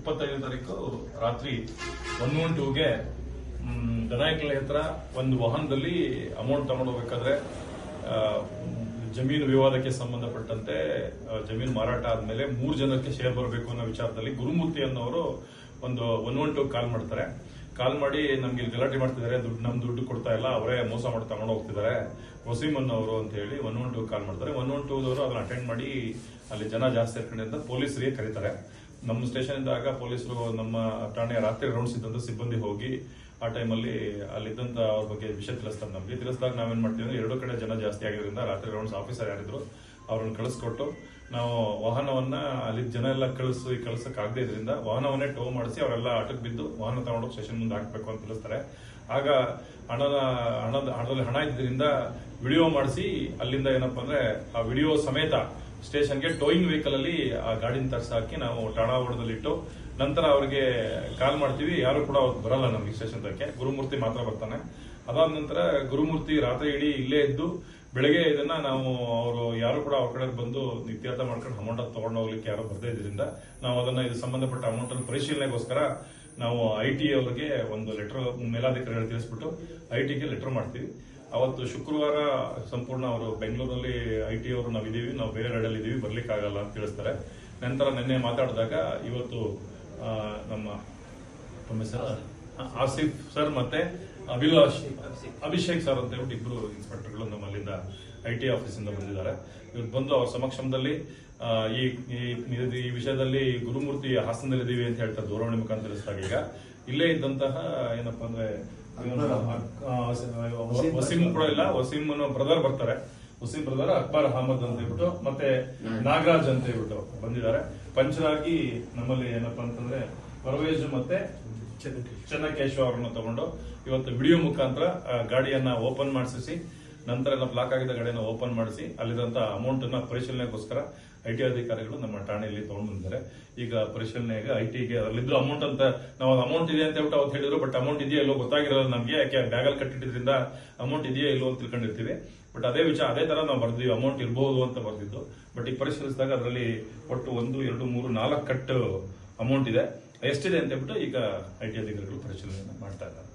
25ನೇ ತಾರೀಕು ರಾತ್ರಿ 112ಗೆ ದನಾಯಕನಹಳ್ಳಿ ಹತ್ರ ಒಂದು ವಾಹನದಲ್ಲಿ ಅಮೌಂಟ್ ತಗೊಂಡು ಹೋಗ್ಬೇಕಾದ್ರೆ ಜಮೀನು ವಿವಾದಕ್ಕೆ ಸಂಬಂಧಪಟ್ಟಂತೆ ಜಮೀನು ಮಾರಾಟ ಆದ್ಮೇಲೆ 3 ಜನಕ್ಕೆ ಶೇರ್ ಬರಬೇಕು ಅನ್ನೋ ವಿಚಾರದಲ್ಲಿ ಗುರುಮೂರ್ತಿ ಅನ್ನೋರು ಒಂದು 112 ಕಾಲ್ ಮಾಡ್ತಾರೆ. ಕಾಲ್ ಮಾಡಿ ನಮ್ಗೆ ಇಲ್ಲಿ ಗಲಾಟೆ ಮಾಡ್ತಿದ್ದಾರೆ, ನಮ್ ದುಡ್ಡು ಕೊಡ್ತಾ ಇಲ್ಲ, ಅವರೇ ಮೋಸ ಮಾಡಿ ತಗೊಂಡು ಹೋಗ್ತಿದ್ದಾರೆ ವಸೀಮ್ ಅನ್ನೋರು ಅಂತ ಹೇಳಿ 112 ಕಾಲ್ ಮಾಡ್ತಾರೆ. 112ದವರು ಅದನ್ನ ಅಟೆಂಡ್ ಮಾಡಿ ಅಲ್ಲಿ ಜನ ಜಾಸ್ತಿ ಇರ್ಕೊಂಡಿಂದ ಪೊಲೀಸರಿಗೆ ಕರೀತಾರೆ. ನಮ್ಮ ಸ್ಟೇಷನ್ ಇಂದ ಆಗ ಪೊಲೀಸರು ನಮ್ಮ ಠಾಣೆಯ ರಾತ್ರಿ ರೌಂಡ್ಸ್ ಇದ್ದಂತ ಸಿಬ್ಬಂದಿ ಹೋಗಿ ಆ ಟೈಮಲ್ಲಿ ಅಲ್ಲಿದ್ದಂತ ಅವ್ರ ಬಗ್ಗೆ ವಿಷಯ ತಿಳಿಸ್ತಾರೆ. ನಮ್ಗೆ ತಿಳಿಸಿದಾಗ ನಾವೇನ್ ಮಾಡ್ತೀವಿ ಅಂದ್ರೆ 2 ಕಡೆ ಜನ ಜಾಸ್ತಿ ಆಗಿರೋದ್ರಿಂದ ರಾತ್ರಿ ರೌಂಡ್ಸ್ ಆಫೀಸರ್ ಯಾರಿದ್ರು ಅವ್ರನ್ನ ಕಳಿಸ್ಕೊಟ್ಟು ನಾವು ವಾಹನವನ್ನ ಅಲ್ಲಿ ಜನ ಎಲ್ಲ ಕಳ್ಸಕ್ ಆಗದೆ ಇದರಿಂದ ವಾಹನವನ್ನೇ ಟೋ ಮಾಡಿಸಿ ಅವರೆಲ್ಲ ಆಟಕ್ಕೆ ಬಿದ್ದು ವಾಹನ ತಗೊಂಡು ಸ್ಟೇಷನ್ ಮುಂದೆ ಹಾಕ್ಬೇಕು ಅಂತ ತಿಳಿಸ್ತಾರೆ. ಆಗ ಹಣದಲ್ಲಿ ಹಣ ಇದ್ರಿಂದ ವಿಡಿಯೋ ಮಾಡಿಸಿ ಅಲ್ಲಿಂದ ಏನಪ್ಪಾ ಅಂದ್ರೆ ಆ ವಿಡಿಯೋ ಸಮೇತ ಸ್ಟೇಷನ್ಗೆ ಟೋಯಿಂಗ್ ವೆಹಿಕಲ್ ಅಲ್ಲಿ ಆ ಗಾಡಿನ ತರ್ಸಾಕಿ ನಾವು ಠಾಣಾ ಓಡದಲ್ಲಿಟ್ಟು ನಂತರ ಅವರಿಗೆ ಕಾಲ್ ಮಾಡ್ತೀವಿ. ಯಾರು ಕೂಡ ಅವತ್ತು ಬರಲ್ಲ ನಮ್ಗೆ ಸ್ಟೇಷನ್ ತಕ್ಕೆ, ಗುರುಮೂರ್ತಿ ಮಾತ್ರ ಬರ್ತಾನೆ. ಅದಾದ ನಂತರ ಗುರುಮೂರ್ತಿ ರಾತ್ರಿ ಇಡೀ ಇಲ್ಲೇ ಇದ್ದು ಬೆಳಗ್ಗೆ ಇದನ್ನ ನಾವು ಅವರು ಯಾರು ಕೂಡ ಅವ್ರ ಕಡೆ ಬಂದು ಇತ್ಯರ್ಥ ಮಾಡ್ಕೊಂಡು ಅಮೌಂಟ್ ತಗೊಂಡು ಹೋಗ್ಲಿಕ್ಕೆ ಯಾರು ಬರ್ದೇ ಇದರಿಂದ ನಾವು ಅದನ್ನ ಇದು ಸಂಬಂಧಪಟ್ಟ ಅಮೌಂಟ್ ಅನ್ನು ಪರಿಶೀಲನೆಗೋಸ್ಕರ ನಾವು ಐಟಿ ಅವರಿಗೆ ಒಂದು ಲೆಟರ್ ಮೇಲಾಧಿಕಾರಿಗಳು ತಿಳಿಸ್ಬಿಟ್ಟು ಐಟಿಗೆ ಲೆಟರ್ ಮಾಡ್ತೀವಿ. ಅವತ್ತು ಶುಕ್ರವಾರ ಸಂಪೂರ್ಣ ಅವರು ಬೆಂಗಳೂರಲ್ಲಿ ಐಟಿ ಅವರು ನಾವಿದೀವಿ, ನಾವು ಬೇರೆ ರೈಡಲ್ಲಿ ಇದೀವಿ, ಬರ್ಲಿಕ್ಕೆ ಆಗಲ್ಲ ಅಂತ ತಿಳಿಸ್ತಾರೆ. ನಂತರ ನಿನ್ನೆ ಮಾತಾಡಿದಾಗ ಇವತ್ತು ನಮ್ಮ ಆಸಿಫ್ ಸರ್ ಮತ್ತೆ ಅಭಿಷೇಕ್ ಸರ್ ಅಂತ ಹೇಳ್ಬಿಟ್ಟು ಇಬ್ರು ಇನ್ಸ್ಪೆಕ್ಟರ್ಗಳು ನಮ್ಮಲ್ಲಿಂದ ಐಟಿ ಆಫೀಸ್ ಇಂದ ಬಂದಿದ್ದಾರೆ. ಇವ್ರು ಬಂದು ಅವ್ರ ಸಮಕ್ಷಮದಲ್ಲಿ ಈ ವಿಷಯದಲ್ಲಿ ಗುರುಮೂರ್ತಿ ಹಾಸನದಲ್ಲಿದ್ದೀವಿ ಅಂತ ಹೇಳ್ತಾರೆ ದೂರವಾಣಿ ಮುಖಾಂತರ ತಿಳಿಸಿದಾಗ ಈಗ ಇಲ್ಲೇ ಇದ್ದಂತಹ ಏನಪ್ಪಾ ಅಂದ್ರೆ ವಸೀಮ್ ಕೂಡ ಇಲ್ಲ, ವಸೀಮ್ ಬ್ರದರ್ ಬರ್ತಾರೆ. ವಸೀಮ್ ಬ್ರದರ್ ಅಕ್ಬರ್ ಅಹಮದ್ ಅಂತ ಹೇಳ್ಬಿಟ್ಟು ಮತ್ತೆ ನಾಗರಾಜ್ ಅಂತ ಹೇಳ್ಬಿಟ್ಟು ಬಂದಿದ್ದಾರೆ. ಪಂಚರಾಗಿ ನಮ್ಮಲ್ಲಿ ಏನಪ್ಪಾ ಅಂತಂದ್ರೆ ಪರವೇಜ್ ಮತ್ತೆ ಚೆನ್ನಕೇಶವ ಅವರನ್ನು ತಗೊಂಡು ಇವತ್ತು ವಿಡಿಯೋ ಮುಖಾಂತರ ಗಾಡಿಯನ್ನ ಓಪನ್ ಮಾಡಿಸಿ ನಂತರ ಬ್ಲಾಕ್ ಆಗಿದ್ದ ಗಾಡಿಯನ್ನು ಓಪನ್ ಮಾಡಿಸಿ ಅಲ್ಲಿದ್ದಂತ ಅಮೌಂಟ್ ಅನ್ನ ಪರಿಶೀಲನೆಗೋಸ್ಕರ ಐಟಿ ಅಧಿಕಾರಿಗಳು ನಮ್ಮ ಠಾಣೆಯಲ್ಲಿ ತಗೊಂಡು ಬಂದಿದ್ದಾರೆ. ಈಗ ಪರಿಶೀಲನೆಗೆ ಐಟಿಗೆ ಅಲ್ಲಿದ್ದು ಅಮೌಂಟ್ ಅಂತ ನಾವು ಅಮೌಂಟ್ ಇದೆ ಅಂತ ಹೇಳ್ಬಿಟ್ಟು ಅವ್ರು ಹೇಳಿದ್ರು, ಬಟ್ ಅಮೌಂಟ್ ಇದೆಯಾ ಇಲ್ಲೋ ಗೊತ್ತಾಗಿರೋದು ನಮ್ಗೆ, ಯಾಕೆ ಬ್ಯಾಗಲ್ಲಿ ಕಟ್ಟಿದ್ರಿಂದ ಅಮೌಂಟ್ ಇದೆಯಾ ಇಲ್ಲೋ ಅಂತ ತಿಳ್ಕೊಂಡಿರ್ತೀವಿ. ಬಟ್ ಅದೇ ತರ ನಾವು ಬರ್ದಿವಿ, ಅಮೌಂಟ್ ಇರಬಹುದು ಅಂತ ಬರ್ದಿದ್ದು. ಬಟ್ ಈಗ ಪರಿಶೀಲಿಸಿದಾಗ ಅದರಲ್ಲಿ ಒಟ್ಟು 1, 2, 3, 4 ಕಟ್ಟು ಅಮೌಂಟ್ ಇದೆ. ಎಷ್ಟಿದೆ ಅಂತ ಹೇಳ್ಬಿಟ್ಟು ಈಗ ಐಟಿ ಅಧಿಕಾರಿಗಳು ಪರಿಶೀಲನೆ ಮಾಡ್ತಾ ಇದ್ದಾರೆ.